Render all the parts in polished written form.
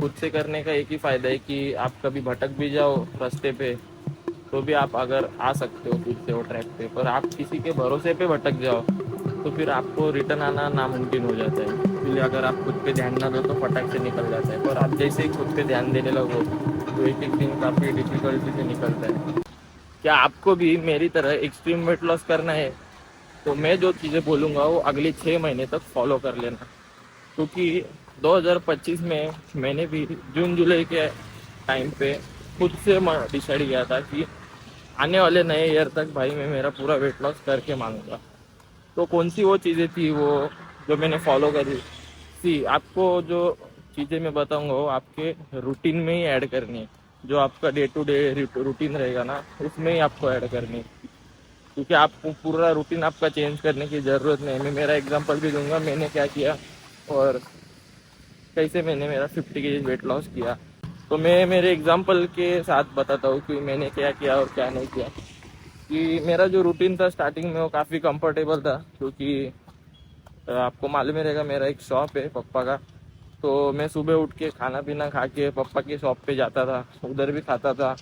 खुद से करने का एक ही फ़ायदा है कि आप कभी भटक भी जाओ रास्ते पे तो भी आप अगर आ सकते हो फिर से वो ट्रैक पे। पर आप किसी के भरोसे पे भटक जाओ तो फिर आपको रिटर्न आना नामुमकिन हो जाता है। इसलिए अगर आप खुद पे ध्यान ना दो तो फटाक से निकल जाता है। पर आप जैसे ही खुद पे ध्यान देने लगो तो एक एक दिन काफ़ी डिफ़िकल्टी से निकलता है। क्या आपको भी मेरी तरह एक्सट्रीम वेट लॉस करना है तो मैं जो चीज़ें बोलूँगा वो अगले 6 महीने तक फॉलो कर लेना। क्योंकि 2025 में मैंने भी जून जुलाई के टाइम पे खुद से डिसाइड किया था कि आने वाले नए ईयर तक भाई मैं मेरा पूरा वेट लॉस करके मानूंगा। तो कौन सी वो चीज़ें थी वो जो मैंने फॉलो करी। सी आपको जो चीज़ें मैं बताऊंगा वो आपके रूटीन में ही ऐड करनी है। जो आपका डे टू डे रूटीन रहेगा ना उसमें ही आपको ऐड करनी है। क्योंकि आपको पूरा रूटीन आपका चेंज करने की ज़रूरत नहीं है। मैं मेरा एग्जांपल भी दूंगा मैंने क्या किया और कैसे मैंने मेरा 50 kg वेट लॉस किया। तो मैं मेरे एग्जांपल के साथ बताता हूँ कि मैंने क्या किया और क्या नहीं किया। कि मेरा जो रूटीन था स्टार्टिंग में वो काफ़ी कंफर्टेबल था। क्योंकि आपको मालूम ही रहेगा मेरा एक शॉप है पप्पा का। तो मैं सुबह उठ के खाना पीना खा के पप्पा की शॉप पे जाता था, उधर भी खाता था।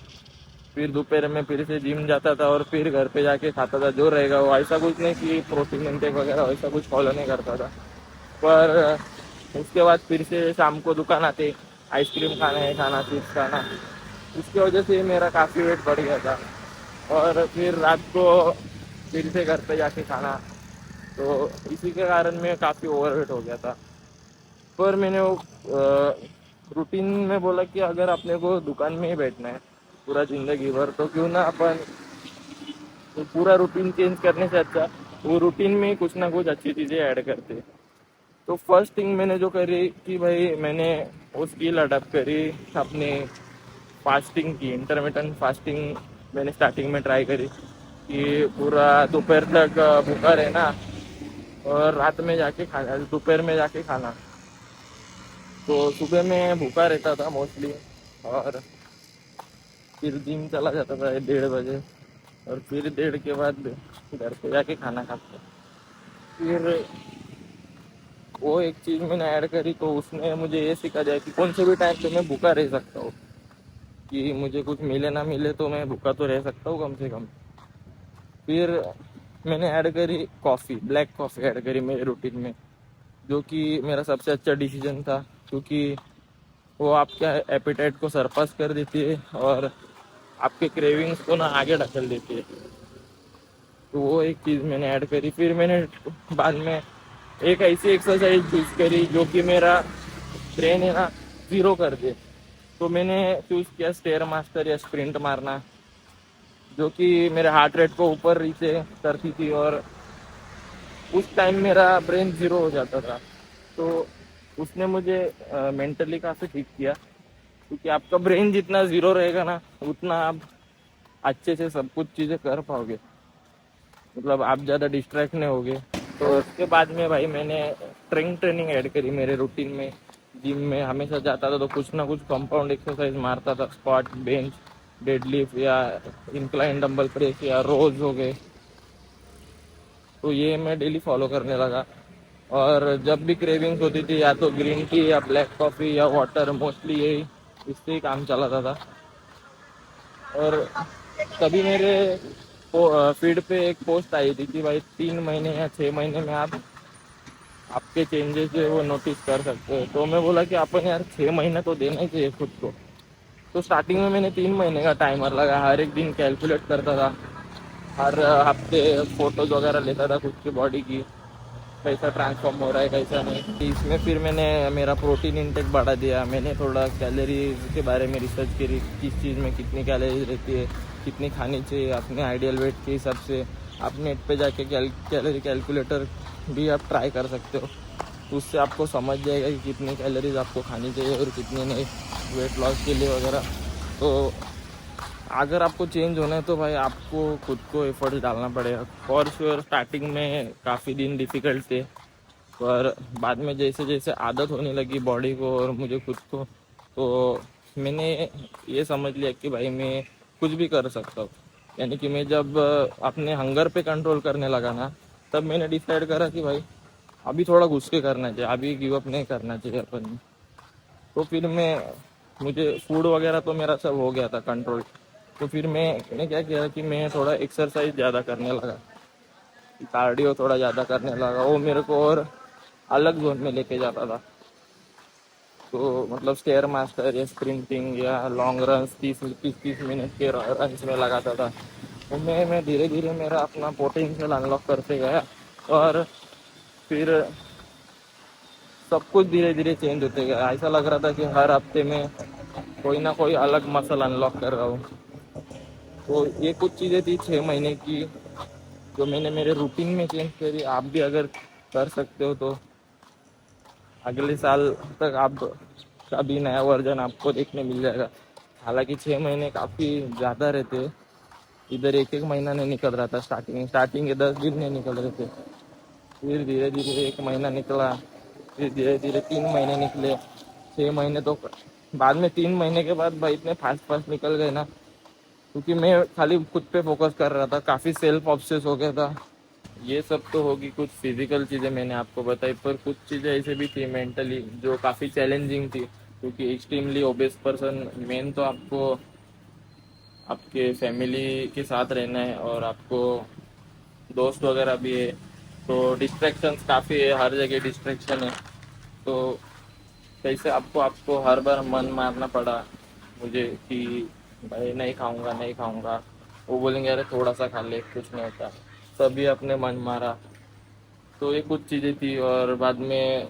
फिर दोपहर में फिर से जिम जाता था और फिर घर पे जाके खाता था जो रहेगा वो। ऐसा कुछ नहीं कि प्रोटीन इंटेक वगैरह वैसा कुछ फॉलो नहीं करता था। पर उसके बाद फिर से शाम को दुकान आते, आइसक्रीम खाना है, खाना चिप्स खाना। उसकी वजह से मेरा काफ़ी वेट बढ़ गया था। और फिर रात को फिर से घर पे जाके खाना। तो इसी के कारण मैं काफ़ी ओवरवेट हो गया था। पर मैंने वो रूटीन में बोला कि अगर अपने को दुकान में ही बैठना है पूरा ज़िंदगी भर तो क्यों ना अपन तो पूरा रूटीन चेंज करने से अच्छा वो रूटीन में ही कुछ ना कुछ अच्छी चीज़ें ऐड करते। तो फर्स्ट थिंग मैंने जो करी कि भाई मैंने वो स्किल अडॉप्ट करी अपने फास्टिंग की। इंटरमिटेंट फास्टिंग मैंने स्टार्टिंग में ट्राई करी कि पूरा दोपहर तक भूखा रहना और रात में जाके खाना, दोपहर में जाके खाना। तो सुबह में भूखा रहता था मोस्टली और फिर जिम चला जाता था 1:30 बजे और फिर 1:30 के बाद घर पे जाके खाना खाता। फिर वो एक चीज़ मैंने ऐड करी तो उसने मुझे ये सिखा दिया कि कौन से भी टाइम पे मैं भूखा रह सकता हूँ। कि मुझे कुछ मिले ना मिले तो मैं भूखा तो रह सकता हूँ कम से कम। फिर मैंने ऐड करी कॉफ़ी, ब्लैक कॉफ़ी ऐड करी मेरे रूटीन में, जो कि मेरा सबसे अच्छा डिसीजन था। क्योंकि वो आपके एपिटाइट को सरपास कर देती है और आपके क्रेविंग्स को ना आगे ढकेल देती है। तो वो एक चीज़ मैंने ऐड करी। फिर मैंने बाद में एक ऐसी एक्सरसाइज चूज़ करी जो कि मेरा ब्रेन है ना ज़ीरो कर दे। तो मैंने चूज़ किया स्टेयर मास्टर या स्प्रिंट मारना, जो कि मेरे हार्ट रेट को ऊपर नीचे करती थी और उस टाइम मेरा ब्रेन ज़ीरो हो जाता था। तो उसने मुझे मेंटली काफ़ी ठीक किया। क्योंकि आपका ब्रेन जितना ज़ीरो रहेगा ना उतना आप अच्छे से सब कुछ चीज़ें कर पाओगे। मतलब आप ज़्यादा डिस्ट्रैक्ट नहीं होगे। तो उसके बाद में भाई मैंने ट्रेनिंग ऐड करी मेरे रूटीन में। जिम में हमेशा जाता था तो कुछ ना कुछ कंपाउंड एक्सरसाइज मारता था, स्क्वाट, बेंच, डेडलिफ्ट या इंक्लाइन डंबल प्रेस या रोज हो गए। तो ये मैं डेली फॉलो करने लगा। और जब भी क्रेविंग्स होती थी या तो ग्रीन टी या ब्लैक कॉफ़ी या वाटर, मोस्टली यही इससे ही काम चलाता था। और तभी मेरे फीड पे एक पोस्ट आई थी कि भाई 3 महीने या 6 महीने में आप आपके चेंजेस जो है वो नोटिस कर सकते हो। तो मैं बोला कि अपन यार 6 महीने तो देना ही चाहिए खुद को। तो स्टार्टिंग में मैंने 3 महीने का टाइमर लगा, हर एक दिन कैलकुलेट करता था, हर हफ्ते फोटोज वगैरह लेता था खुद की बॉडी की, कैसा ट्रांसफॉर्म हो रहा है कैसा नहीं। इसमें फिर मैंने मेरा प्रोटीन इंटेक बढ़ा दिया। मैंने थोड़ा कैलोरीज के बारे में रिसर्च करी, किस चीज़ में कितनी कैलोरीज रहती है, कितनी खानी चाहिए अपने आइडियल वेट के हिसाब से। आप नेट पे जाके कैलोरी कैलकुलेटर भी आप ट्राई कर सकते हो। तो उससे आपको समझ जाएगा कि कितनी कैलोरीज आपको खानी चाहिए और कितनी नहीं वेट लॉस के लिए वगैरह। तो अगर आपको चेंज होना है तो भाई आपको खुद को एफर्ट डालना पड़ेगा। फॉर श्योर स्टार्टिंग में काफ़ी दिन डिफ़िकल्ट थे, पर बाद में जैसे जैसे आदत होने लगी बॉडी को और मुझे खुद को, तो मैंने ये समझ लिया कि भाई मैं कुछ भी कर सकता हूँ। यानी कि मैं जब अपने हंगर पे कंट्रोल करने लगा ना तब मैंने डिसाइड करा कि भाई अभी थोड़ा घुस के करना चाहिए, अभी गिव अप नहीं करना चाहिए अपन। तो फिर मैं मुझे फूड वगैरह तो मेरा सब हो गया था कंट्रोल। तो फिर मैंने क्या किया कि मैं थोड़ा एक्सरसाइज ज़्यादा करने लगा, कार्डियो थोड़ा ज़्यादा करने लगा। वो मेरे को और अलग जोन में लेके जाता था। तो मतलब स्टेयर मास्टर या स्प्रिंटिंग या लॉन्ग रन 30 मिनट के रन्स में लगाता था। तो मैं धीरे धीरे मेरा अपना पोटेंशियल अनलॉक करते गया। और फिर सब कुछ धीरे धीरे चेंज होते गया। ऐसा लग रहा था कि हर हफ्ते में कोई ना कोई अलग मसल अनलॉक कर रहा हूँ। तो ये कुछ चीज़ें थी 6 महीने की जो मैंने मेरे रूटीन में चेंज करी। आप भी अगर कर सकते हो तो अगले साल तक आप का भी नया वर्जन आपको देखने मिल जाएगा। हालांकि 6 महीने काफ़ी ज़्यादा रहते हैं। इधर एक एक महीना नहीं निकल रहा था। स्टार्टिंग के 10 दिन नहीं निकल रहे थे। फिर धीरे धीरे एक महीना निकला, फिर धीरे धीरे 3 महीने निकले, 6 महीने। तो बाद में 3 महीने के बाद भाई इतने फास्ट फास्ट निकल गए ना, क्योंकि मैं खाली खुद पे फोकस कर रहा था, काफ़ी सेल्फ ऑब्सेस हो गया था। ये सब तो होगी कुछ फिजिकल चीज़ें मैंने आपको बताई, पर कुछ चीज़ें ऐसे भी थी मेंटली जो काफ़ी चैलेंजिंग थी। क्योंकि एक्सट्रीमली ओबेस पर्सन, मेन तो आपको आपके फैमिली के साथ रहना है और आपको दोस्त वगैरह भी है। तो डिस्ट्रैक्शंस काफ़ी है, हर जगह डिस्ट्रैक्शन है। तो कैसे आपको आपको हर बार मन मारना पड़ा मुझे कि भाई नहीं खाऊंगा नहीं खाऊंगा। वो बोलेंगे अरे थोड़ा सा खा ले, कुछ नहीं होता। तभी अपने मन मारा। तो ये कुछ चीज़ें थी। और बाद में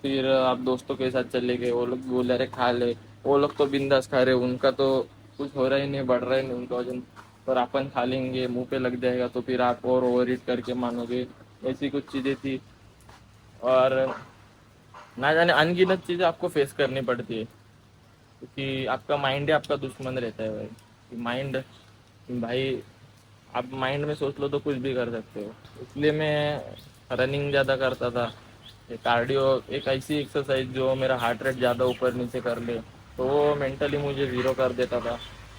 फिर आप दोस्तों के साथ चले गए, वो लोग बोले अरे खा ले। वो लोग तो बिंदास खा रहे, उनका तो कुछ हो रहा ही नहीं, बढ़ रहा ही नहीं उनका वजन। पर अपन खा लेंगे, मुंह पे लग जाएगा तो फिर आप और ओवर ईट करके मानोगे। ऐसी कुछ चीज़ें थी। और ना जाने अनगिनत चीज़ें आपको फेस करनी पड़ती है, क्योंकि आपका माइंड ही आपका दुश्मन रहता है भाई। माइंड भाई, आप माइंड में सोच लो तो कुछ भी कर सकते हो। इसलिए मैं रनिंग ज़्यादा करता था। ये कार्डियो एक ऐसी एक्सरसाइज जो मेरा हार्ट रेट ज़्यादा ऊपर नीचे कर ले, तो वो मेंटली मुझे ज़ीरो कर देता था,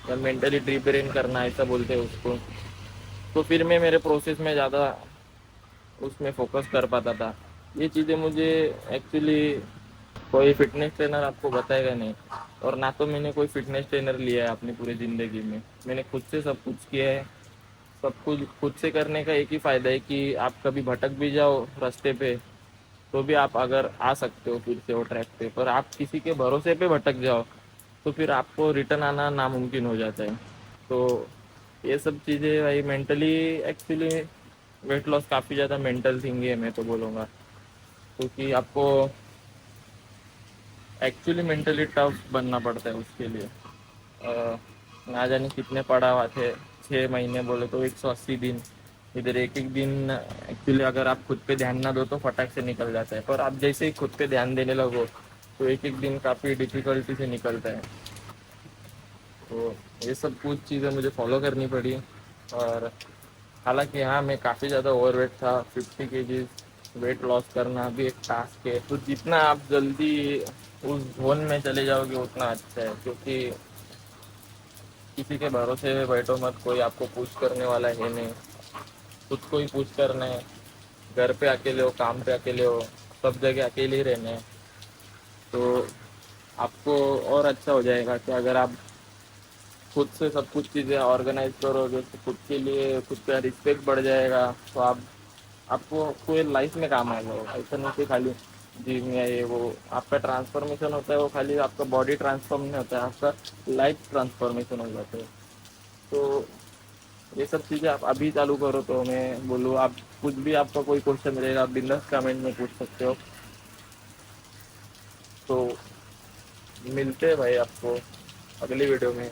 या मेंटली ड्री ब्रेन करना ऐसा बोलते हैं उसको। तो फिर मैं मेरे प्रोसेस में ज़्यादा उसमें फोकस कर पाता था। ये चीज़ें मुझे एक्चुअली कोई फिटनेस ट्रेनर आपको बताएगा नहीं। और ना तो मैंने कोई फिटनेस ट्रेनर लिया है अपनी पूरी ज़िंदगी में। मैंने खुद से सब कुछ किया है। सब कुछ खुद से करने का एक ही फ़ायदा है कि आप कभी भटक भी जाओ रास्ते पे, तो भी आप अगर आ सकते हो फिर से वो ट्रैक पे। पर आप किसी के भरोसे पे भटक जाओ तो फिर आपको रिटर्न आना नामुमकिन हो जाता है। तो ये सब चीज़ें भाई मेंटली, एक्चुअली वेट लॉस काफ़ी ज़्यादा मेंटल थिंग है मैं तो बोलूँगा। क्योंकि आपको एक्चुअली मेंटली टफ बनना पड़ता है उसके लिए। ना जाने कितने पड़ाव थे। 6 महीने बोले तो 180 दिन। इधर एक एक दिन एक्चुअली अगर आप खुद पे ध्यान ना दो तो फटाक से निकल जाता है, पर आप जैसे ही खुद पे ध्यान देने लगो तो एक एक दिन काफ़ी डिफिकल्टी से निकलता है। तो ये सब कुछ चीज़ें मुझे फॉलो करनी पड़ी। और हालांकि हाँ, मैं काफ़ी ज़्यादा ओवरवेट था। 50 kg वेट लॉस करना भी एक टास्क है। तो जितना आप जल्दी उस जोन में चले जाओगे उतना अच्छा है। क्योंकि किसी के भरोसे में बैठो मत, कोई आपको पुश करने वाला है नहीं। खुद को ही पुश करना है। घर पे अकेले हो, काम पे अकेले हो, सब जगह अकेले ही रहना है। तो आपको और अच्छा हो जाएगा कि अगर आप खुद से सब कुछ चीज़ें ऑर्गेनाइज करोगे तो खुद के लिए खुद का रिस्पेक्ट बढ़ जाएगा। तो आप आपको कोई लाइफ में काम आएगा। वो ऐसा नहीं कि खाली जिम या ये वो आपका ट्रांसफॉर्मेशन होता है, वो खाली आपका बॉडी ट्रांसफॉर्म नहीं होता है, आपका लाइफ ट्रांसफॉर्मेशन हो जाता है। तो ये सब चीज़ें आप अभी चालू करो तो मैं बोलूँ, आप कुछ भी आपका कोई क्वेश्चन रहेगा आप बिंदास कमेंट में पूछ सकते हो। तो मिलते हैं भाई आपको अगली वीडियो में।